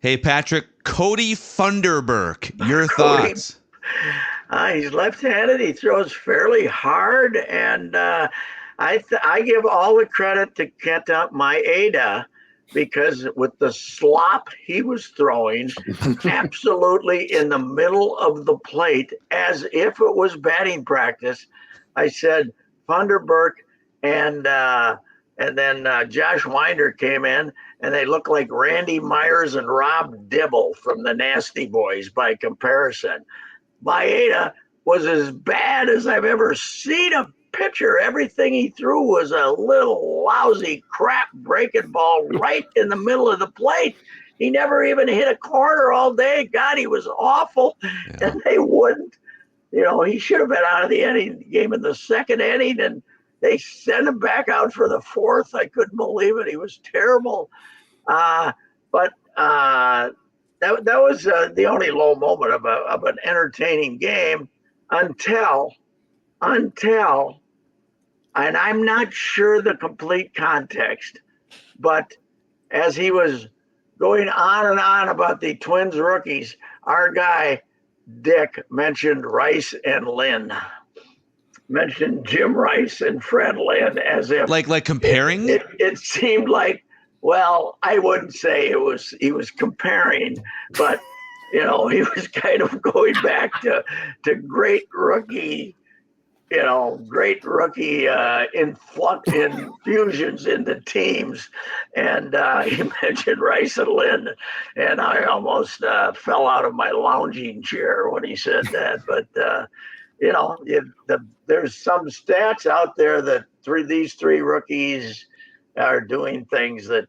Hey, Patrick, Kody Funderburk, your Kody, thoughts? he's left-handed. He throws fairly hard, and I give all the credit to Kenta Maeda because with the slop he was throwing, absolutely in the middle of the plate, as if it was batting practice. I said Funderburk and then Josh Winder came in, and they look like Randy Myers and Rob Dibble from the Nasty Boys by comparison. Maeda was as bad as I've ever seen a pitcher. Everything he threw was a little lousy crap breaking ball right in the middle of the plate. He never even hit a corner all day. God, he was awful. Yeah. And they wouldn't. He should have been out of the game in the second inning, and they sent him back out for the fourth. I couldn't believe it. He was terrible. But that was the only low moment of an entertaining game until, and I'm not sure the complete context, but as he was going on and on about the Twins rookies, our guy Dick mentioned Rice and Lynn, mentioned Jim Rice and Fred Lynn, as if like comparing. It seemed like, well, I wouldn't say he was comparing, but he was kind of going back to great rookie infusions into teams. And he mentioned Rice and Lynn, and I almost fell out of my lounging chair when he said that. But there's some stats out there that these three rookies are doing things that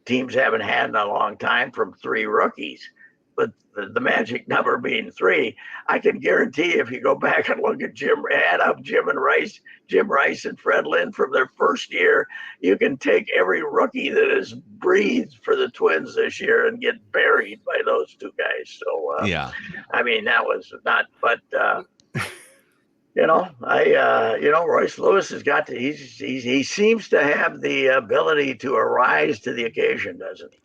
teams haven't had in a long time from three rookies. But the magic number being three, I can guarantee if you go back and look at add up Jim Rice and Fred Lynn from their first year, you can take every rookie that has breathed for the Twins this year and get buried by those two guys. So Yeah, I mean, that was not, but Royce Lewis has got to. He seems to have the ability to arise to the occasion, doesn't he?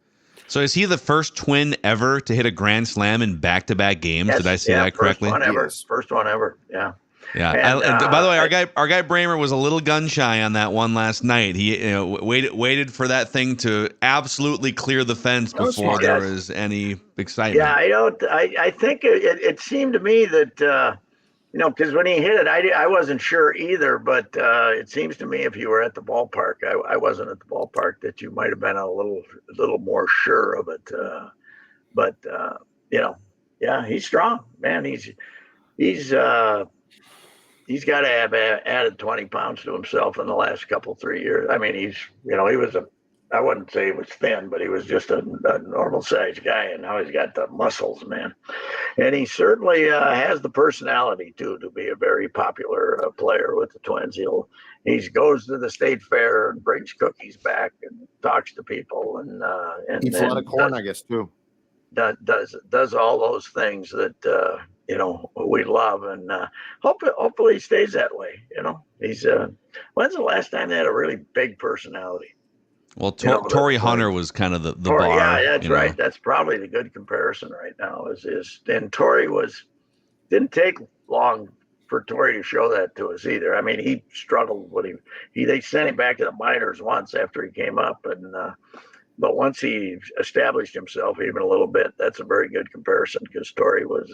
So is he the first Twin ever to hit a grand slam in back-to-back games? Yes, Did I see that correctly? First one ever. Yeah. Yeah. And by the way, our guy Bramer was a little gun shy on that one last night. He waited for that thing to absolutely clear the fence before there was any excitement. Yeah, I think it seemed to me that because when he hit it, I wasn't sure either. But it seems to me if you were at the ballpark, I wasn't at the ballpark, that you might have been a little more sure of it. But yeah, he's strong, man. He's got to have added 20 pounds to himself in the last 3 years. I mean, he was I wouldn't say he was thin, but he was just a normal sized guy, and now he's got the muscles, man. And he certainly has the personality too to be a very popular player with the Twins. He goes to the state fair and brings cookies back and talks to people, and eats a lot of corn, I guess, too. Does all those things that we love, and hopefully he stays that way. He's when's the last time they had a really big personality? Well, Torrey Hunter was kind of the bar. Yeah, that's right. That's probably the good comparison right now. And Torrey didn't take long for Torrey to show that to us either. I mean, he struggled when they sent him back to the minors once after he came up, and but once he established himself even a little bit, that's a very good comparison, because Torrey was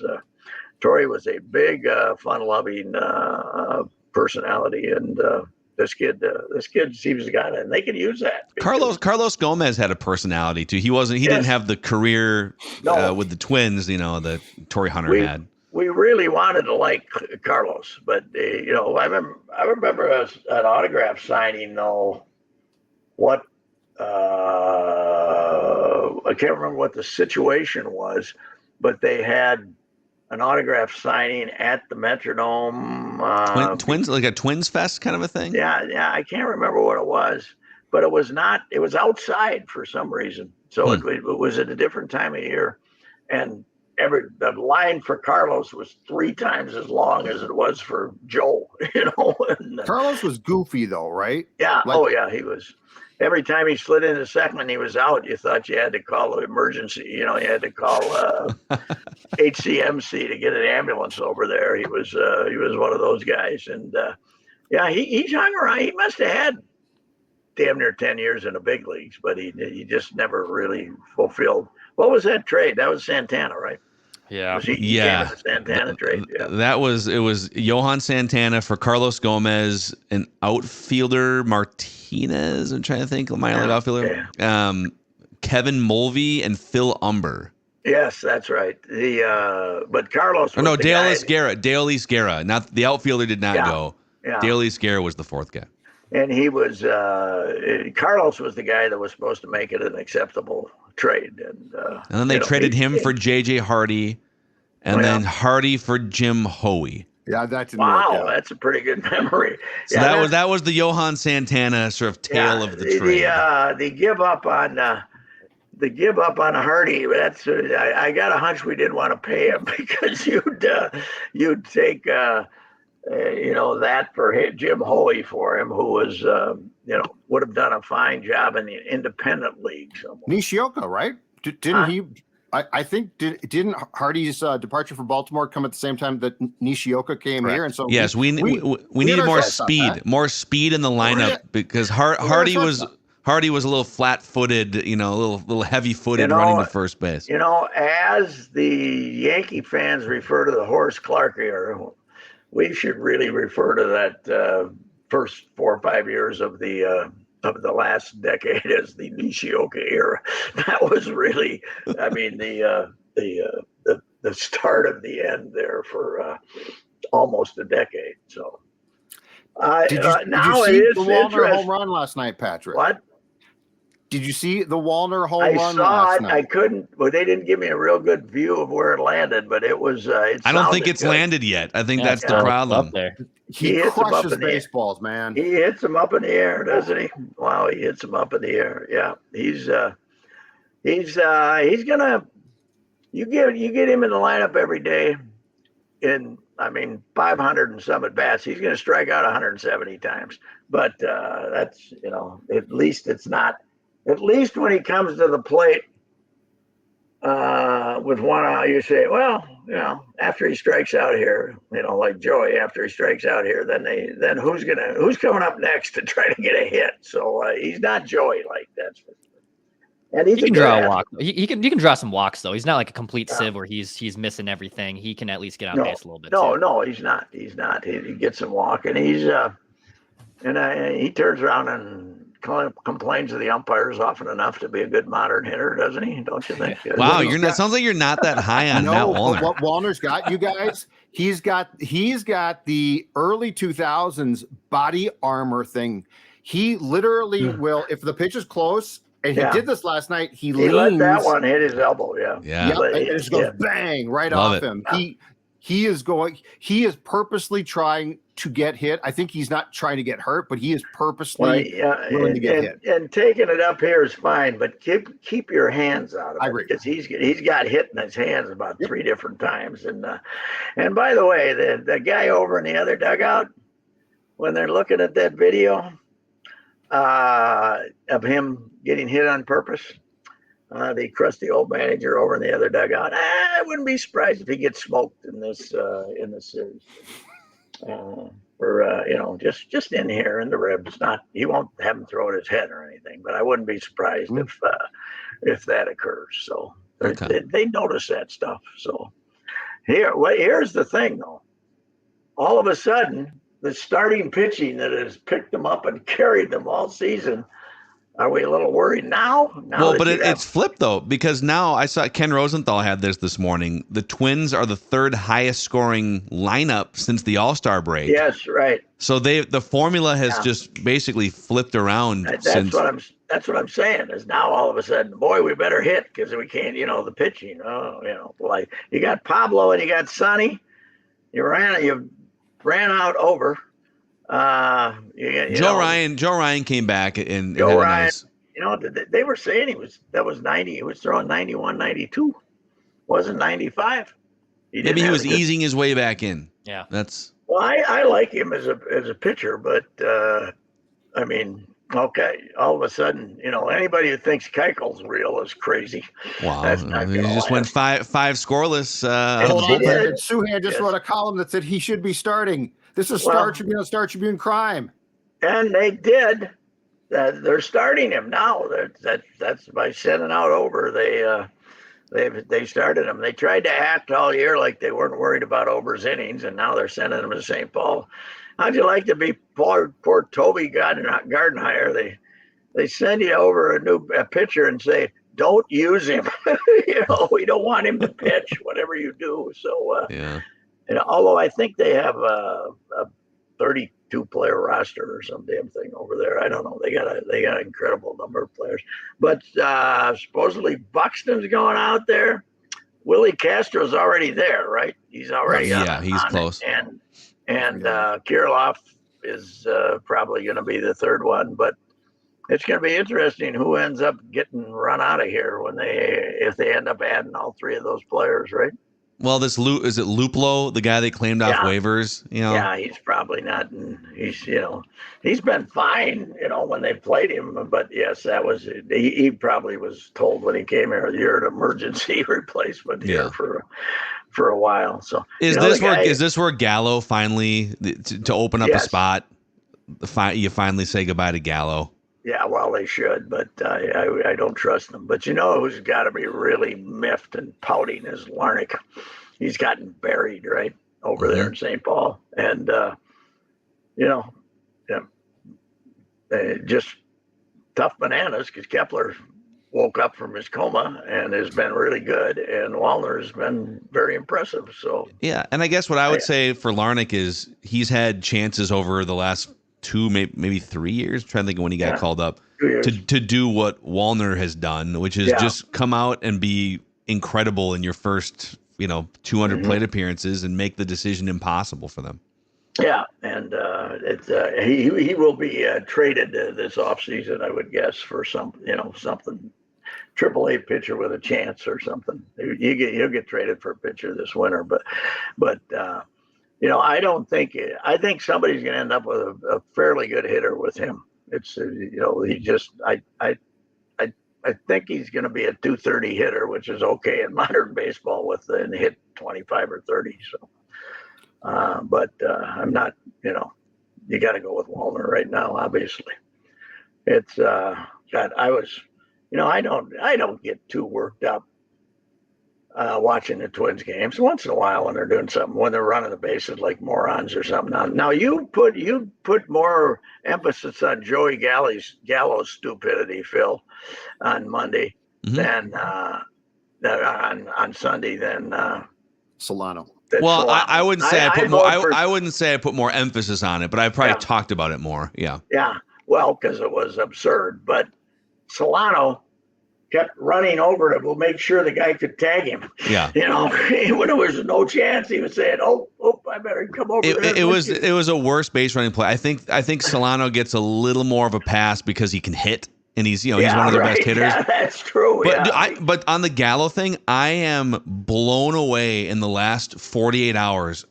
a big, fun-loving personality, and this kid seems to got it, and they can use that. Carlos Gomez had a personality too. He didn't have the career with the Twins, that Torrey Hunter had. We really wanted to like Carlos, but I remember an autograph signing though. What I can't remember what the situation was, but they had an autograph signing at the Metrodome. Twins, like a Twins Fest kind of a thing? Yeah. I can't remember what it was, but it was outside for some reason. So it was at a different time of year. And the line for Carlos was 3 times as long as it was for Joe. And, Carlos was goofy though, right? Yeah. Yeah, he was. Every time he slid into second and he was out, you thought you had to call an emergency. You had to call HCMC to get an ambulance over there. He was one of those guys, and he hung around. He must have had damn near 10 years in the big leagues, but he just never really fulfilled. What was that trade? That was Santana, right? Yeah. He came in the Santana trade. Yeah. It was Johan Santana for Carlos Gomez, an outfielder Martinez. I'm trying to think, minor league outfielder. Yeah. Kevin Mulvey and Phil Umber. Yes, that's right. But Carlos was Dale Esguerra. Not the outfielder did not go. Yeah. Dale Esguerra was the fourth guy. And he was Carlos was the guy that was supposed to make it an acceptable trade, and then they traded him for J.J. Hardy, and then Hardy for Jim Hoey. Yeah, that's that's a pretty good memory. So that was the Johan Santana sort of tale of the trade. The give up on Hardy. That's I got a hunch we didn't want to pay him because you'd take. That for Jim Hoey for him, who was, would have done a fine job in the independent league. Nishioka, right? Didn't he? I think didn't Hardy's departure for Baltimore come at the same time that Nishioka came here? And so yes, we needed more speed in the lineup because Hardy was a little flat-footed, a little heavy-footed running to first base. As the Yankee fans refer to the Horace Clarke era, we should really refer to that first 4 or 5 years of the last decade as the Nishioka era. That was really, the start of the end there for almost a decade. So, did you see the Walner home run last night, Patrick? What? Did you see the Walner home run last night? I couldn't. Well, they didn't give me a real good view of where it landed, but it was. I don't think it's landed yet. I think that's the problem. Up there. He crushes baseballs, man. He hits them up in the air, doesn't he? Wow, he hits them up in the air. Yeah, he's gonna. You get him in the lineup every day, 500 and some at bats. He's gonna strike out 170 times, but that's at least it's not. At least when he comes to the plate with one eye, you say, well, after he strikes out here, like Joey, after he strikes out here, then who's coming up next to try to get a hit? So he's not Joey like that. And he can draw a walk. You can draw some walks though. He's not like a complete sieve where he's missing everything. He can at least get on base a little bit. No, he's not. He's not. He gets some walk, and he turns around and complains to the umpires often enough to be a good modern hitter, doesn't he? Don't you think? Wow, sounds like you're not that high on Matt Wallner. What Wallner's got, you guys, he's got the early 2000s body armor thing. He literally will, if the pitch is close, and he did this last night, he leans. Let that one hit his elbow, Yeah. Yep, and it just goes bang right off him. He is purposely trying to get hit. I think he's not trying to get hurt, but he is purposely willing to get hit. And taking it up here is fine, but keep your hands out of it. Because he's got hit in his hands about 3 different times. And by the way, the guy over in the other dugout, when they're looking at that video of him getting hit on purpose, the crusty old manager over in the other dugout, I wouldn't be surprised if he gets smoked in this series. Just in here in the ribs. He won't have him throw at his head or anything, but I wouldn't be surprised if that occurs. So they notice that stuff. So here's the thing though. All of a sudden, the starting pitching that has picked them up and carried them all season. Are we a little worried now? Well, but it's flipped, though, because now I saw Ken Rosenthal had this morning. The Twins are the 3rd highest scoring lineup since the All-Star break. Yes, right. So the formula has just basically flipped around. That's what I'm saying is now all of a sudden, boy, we better hit because we can't, the pitching. Like you got Pablo and you got Sonny. You ran out over. Joe Ryan came back and Joe Ryan, they were saying that was 90. He was throwing 91, 92. wasn't 95. Maybe he was easing his way back in. Yeah. Well, I like him as a pitcher, but I mean, okay, all of a sudden, anybody who thinks Keuchel's real is crazy. Wow, That's not he just went five scoreless. And Suhan just wrote a column that said he should be starting. This is Star Tribune crime. And they did. They're starting him now. That's by sending out over. They started him. They tried to act all year like they weren't worried about Ober's innings, and now they're sending him to St. Paul. How'd you like to be poor Toby Gardenhire? They send you over a pitcher and say, don't use him. We don't want him to pitch, whatever you do. So, although I think they have a 32-player roster or some damn thing over there. I don't know. They got an incredible number of players. But supposedly Buxton's going out there. Willie Castro's already there, right? He's already he's close. And Kirilloff is probably going to be the third one. But it's going to be interesting who ends up getting run out of here if they end up adding all three of those players, right? Well, is it Luplo, the guy they claimed off waivers? Yeah, he's probably not. He's been fine, when they played him. But yes, that was he probably was told when he came here, you're an emergency replacement here for a while. So is this where Gallo finally to open up a spot? You finally say goodbye to Gallo. Yeah, well, they should, but I don't trust them. But who's got to be really miffed and pouting is Larnach. He's gotten buried right over there in St. Paul, and just tough bananas because Kepler woke up from his coma and has been really good, and Walner has been very impressive. So yeah, and I guess what I would say for Larnach is he's had chances over the last 2, maybe 3 years. I'm trying to think of when he got called up to do what Walner has done, which is just come out and be incredible in your first 200 plate appearances and make the decision impossible for them. Yeah, and he will be traded this offseason, I would guess, for something AAA pitcher with a chance or something. He'll get traded for a pitcher this winter, but I don't think I think somebody's going to end up with a fairly good hitter with him. It's I think he's going to be a 230 hitter, which is okay in modern baseball and hit 25 or 30. So, but I'm not. You got to go with Walner right now. Obviously, it's I was. I don't get too worked up watching the Twins games. Once in a while when they're doing something, when they're running the bases like morons or something. Now you put more emphasis on Joey Gallo's stupidity, Phil, on Monday than on Sunday than Solano. Well, I wouldn't say I wouldn't say I put more emphasis on it, but I probably talked about it more. Yeah. Yeah. Well, because it was absurd, but Solano kept running over to make sure the guy could tag him. Yeah. When there was no chance, he was saying, "Oh, I better come over there." It was a worse base running play. I think Solano gets a little more of a pass because he can hit, and he's he's one of their best hitters. Yeah, that's true. But on the Gallo thing, I am blown away in the last 48 hours.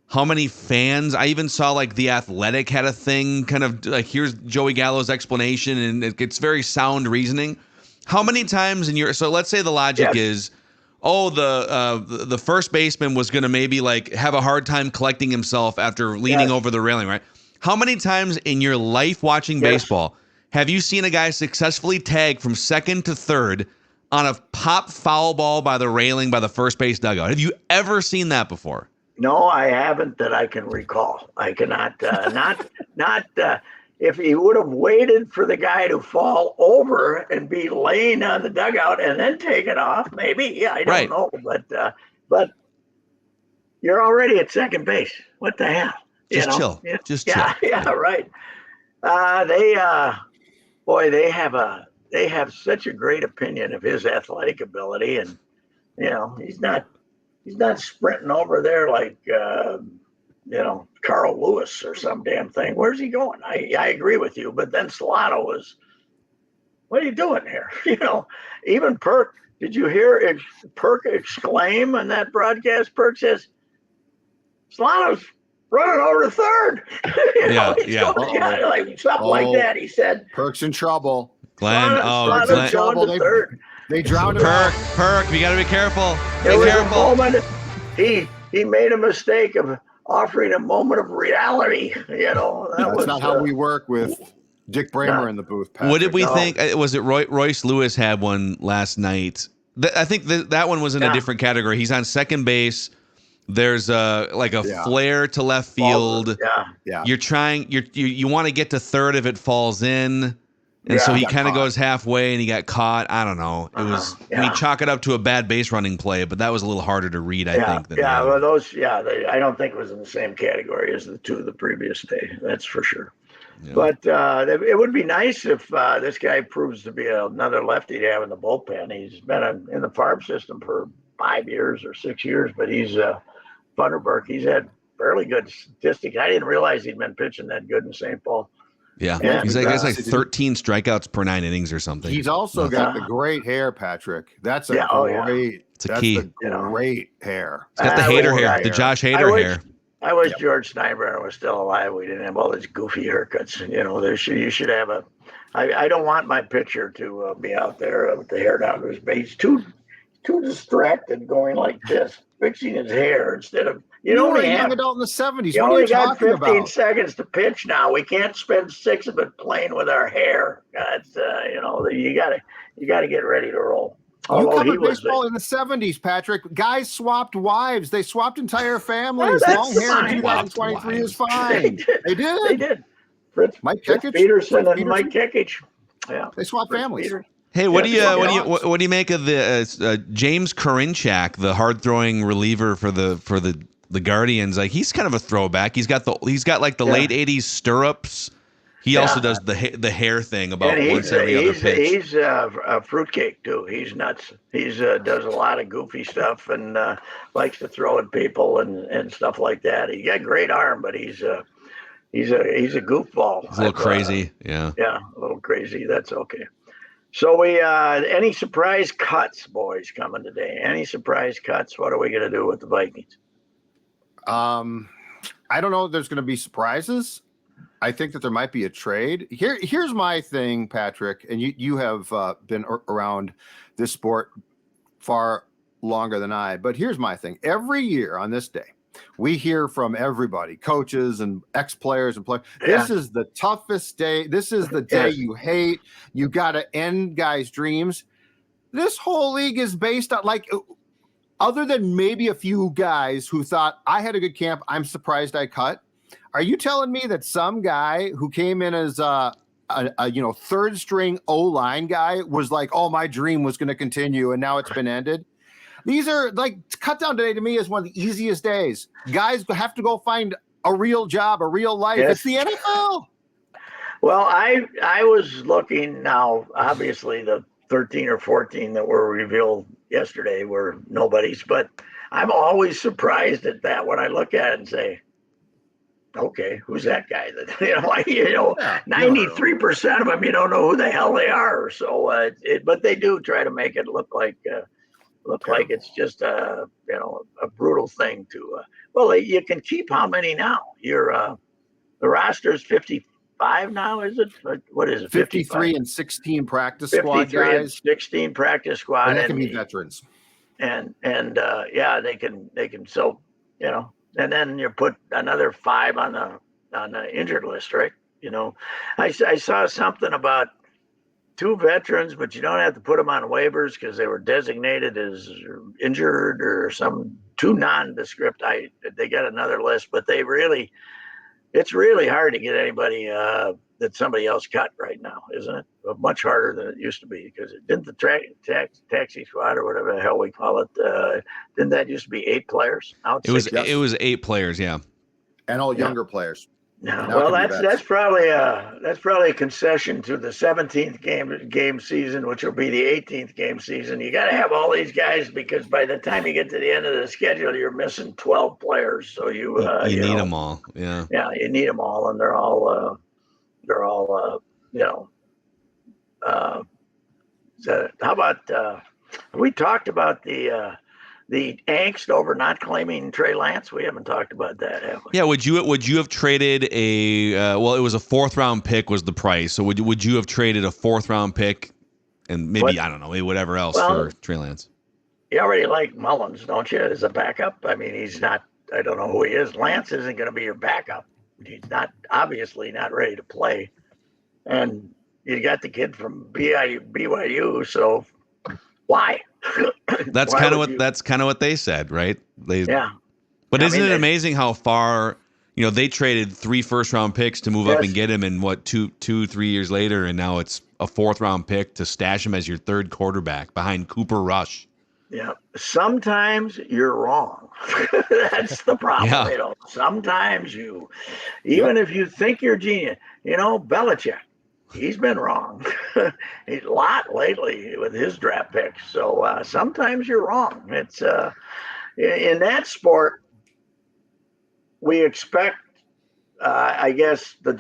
How many fans? I even saw The Athletic had a thing, kind of like here's Joey Gallo's explanation, and it's very sound reasoning. How many times so let's say the logic is, the first baseman was going to maybe have a hard time collecting himself after leaning over the railing, right? How many times in your life watching baseball have you seen a guy successfully tag from second to third on a pop foul ball by the railing by the first base dugout? Have you ever seen that before? No, I haven't that I can recall. I cannot, if he would have waited for the guy to fall over and be laying on the dugout and then take it off, maybe. Yeah, I don't know. But you're already at second base. What the hell? Just chill. Just chill. Yeah, right. They have such a great opinion of his athletic ability, and he's not sprinting over there like Carl Lewis or some damn thing. Where's he going? I agree with you, but then Solano was, what are you doing here? Even Perk Did you hear Perk exclaim on that broadcast? Perk says, Solano's running over to third. Like something like that. He said, Perk's in trouble. Glenn, Solano's Glenn. going to third. They drowned him out. Perk, we got to be careful. There was a moment, he made a mistake of offering a moment of reality. That's not how we work with Dick Bramer in the booth, Patrick. What did we think? Was it Royce Lewis had one last night? I think that one was in a different category. He's on second base. There's a flare to left field. Yeah. You're trying. You want to get to third if it falls in, and so he kind of goes halfway and he got caught. I don't know. It was. I mean, chalk it up to a bad base running play, but that was a little harder to read. I think. Well, those. I don't think it was in the same category as the two the previous day. That's for sure. Yeah. But it would be nice if this guy proves to be another lefty to have in the bullpen. He's been in the farm system for 5 years or 6 years, but he's Funderburk. He's had fairly good statistics. I didn't realize he'd been pitching that good in St. Paul. Yeah, he's like 13 strikeouts per 9 innings or something. He's also got the great hair, Patrick. That's a great. It's a key. Great hair. He's got the Hader hair, the Josh Hader hair. I wish George Steinbrenner was still alive. We didn't have all these goofy haircuts. You should have a. I don't want my pitcher to be out there with the hair down to his base. Too distracted, going like this, fixing his hair instead of. You only young adult in the 70s. You only got 15 seconds to pitch now. We can't spend 6 of it playing with our hair. That's you gotta get ready to roll. You covered baseball in the 70s, Patrick. Guys swapped wives. They swapped entire families. Long hair in 2023 is fine. They did. Fritz Peterson and Mike Kekich. Yeah, they swapped families. Hey, what do you make of the James Karinchak, the hard throwing reliever for the Guardians? Like, he's kind of a throwback. He's got like the late '80s stirrups. He also does the hair thing about once every other pitch. He's a fruitcake too. He's nuts. He's does a lot of goofy stuff and likes to throw at people and stuff like that. He got great arm, but he's a goofball. He's a little crazy. Yeah, a little crazy. That's okay. So we any surprise cuts, boys, coming today? Any surprise cuts? What are we going to do with the Vikings? I don't know if there's going to be surprises. I think that there might be a trade. Here's my thing, Patrick, and you have been around this sport far longer than I, but here's my thing. Every year on this day, we hear from everybody, coaches and ex-players and players. This is the toughest day. This is the day you hate. You got to end guys' dreams. This whole league is based on, like, other than maybe a few guys who thought, I had a good camp, I'm surprised I cut. Are you telling me that some guy who came in as a third string O-line guy was like, oh, my dream was going to continue and now it's been ended? These are like, cut down today to me is one of the easiest days. Guys have to go find a real job, a real life. It's the NFL. Well, I was looking now, obviously the 13 or 14 that were revealed yesterday were nobodies, but I'm always surprised at that when I look at it and say, okay, who's that guy? That 93% of them, you don't know who the hell they are. So, but they do try to make it look like it's just a brutal thing to. Well, you can keep how many now? The roster's 55 now, is it? What is it? 53 and 16 practice squad guys. And 16 practice squad. And they can be veterans. And they can. So and then you put another 5 on the injured list, right? I saw something about 2 veterans, but you don't have to put them on waivers because they were designated as injured or some 2 nondescript. They got another list, but it's really hard to get anybody that somebody else cut right now, isn't it? Much harder than it used to be because it didn't the taxi squad or whatever the hell we call it. Didn't that used to be 8 players? Now it was 8 players, yeah, and all younger players. Yeah, well, that's probably a concession to the 17th game season, which will be the 18th game season. You got to have all these guys because by the time you get to the end of the schedule, you're missing 12 players. So you need them all. Yeah, you need them all, and they're all so how about We talked about the angst over not claiming Trey Lance. We haven't talked about that, have we? Yeah. Would you have traded a? Well, it was a 4th round pick was the price. So would you have traded a 4th round pick and maybe I don't know, maybe whatever else for Trey Lance? You already like Mullins, don't you, as a backup? I mean, he's not. I don't know who he is. Lance isn't going to be your backup. He's obviously not ready to play, and you got the kid from BYU. So why? That's kind of what they said, right? Yeah. But isn't it amazing how far they traded 3 first-round picks to move up and get him, and 2-3 years later, and now it's a 4th-round pick to stash him as your 3rd quarterback behind Cooper Rush. Yeah. Sometimes you're wrong. That's the problem. Yeah. Sometimes even if you think you're genius, Belichick, he's been wrong a lot lately with his draft picks. So sometimes you're wrong. It's in that sport, we expect, I guess, the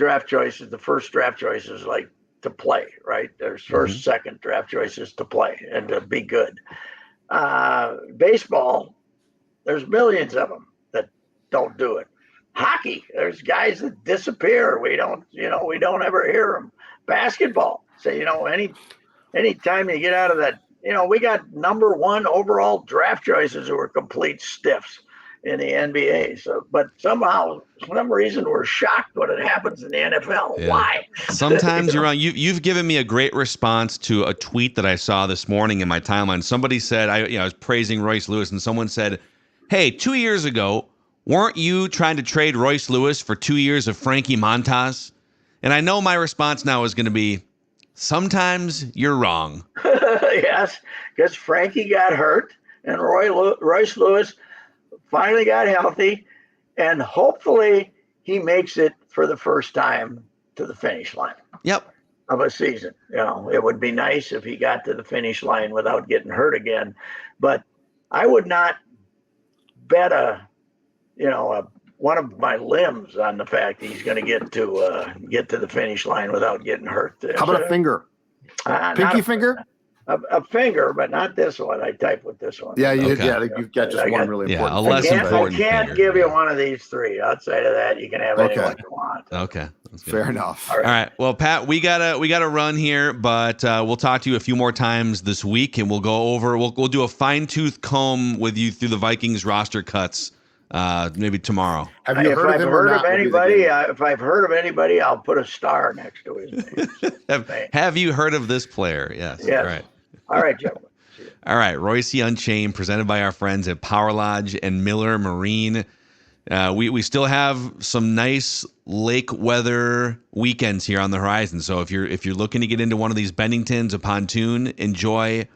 first draft choices like to play, right? There's first, second draft choices to play and to be good. Baseball, there's millions of them that don't do it. Hockey, there's guys that disappear. We don't ever hear them. Basketball, so any time you get out of that, we got number 1 overall draft choices who were complete stiffs in the NBA. So, but somehow, for some reason, we're shocked when it happens in the NFL. Yeah. Why? Sometimes you're wrong. You've given me a great response to a tweet that I saw this morning in my timeline. Somebody said I was praising Royce Lewis, and someone said, "Hey, 2 years ago, weren't you trying to trade Royce Lewis for 2 years of Frankie Montas?" And I know my response now is going to be, sometimes you're wrong. Yes, because Frankie got hurt, and Royce Lewis finally got healthy, and hopefully he makes it for the first time to the finish line. Yep. Of a season. It would be nice if he got to the finish line without getting hurt again, but I would not bet one of my limbs on the fact that he's going to get to the finish line without getting hurt. How about a finger? Pinky finger? A finger, but not this one. I typed with this one. Yeah, you did. Yeah, you've got just one really important. Yeah, a less important. I can't give you one of these 3. Outside of that, you can have anyone you want. Okay, fair enough. All right. Well, Pat, we gotta run here, but we'll talk to you a few more times this week, and we'll go over. We'll do a fine-tooth comb with you through the Vikings roster cuts. Maybe tomorrow. Have you heard of him or not? If I've heard of anybody, I'll put a star next to his name. Have you heard of this player? Yes. Yes. All right, gentlemen. All right, Reusse Unchained, presented by our friends at Power Lodge and Miller Marine. We still have some nice lake weather weekends here on the horizon. So if you're looking to get into one of these Benningtons, a pontoon, enjoy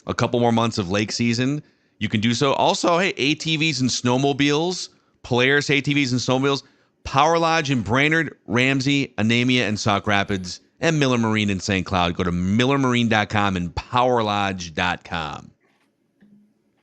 a couple more months of lake season, you can do so. Also, hey, ATVs and snowmobiles, Polaris ATVs and snowmobiles, Power Lodge in Brainerd, Ramsey, Anemia, and Sauk Rapids, and Miller Marine in St. Cloud. Go to millermarine.com and powerlodge.com.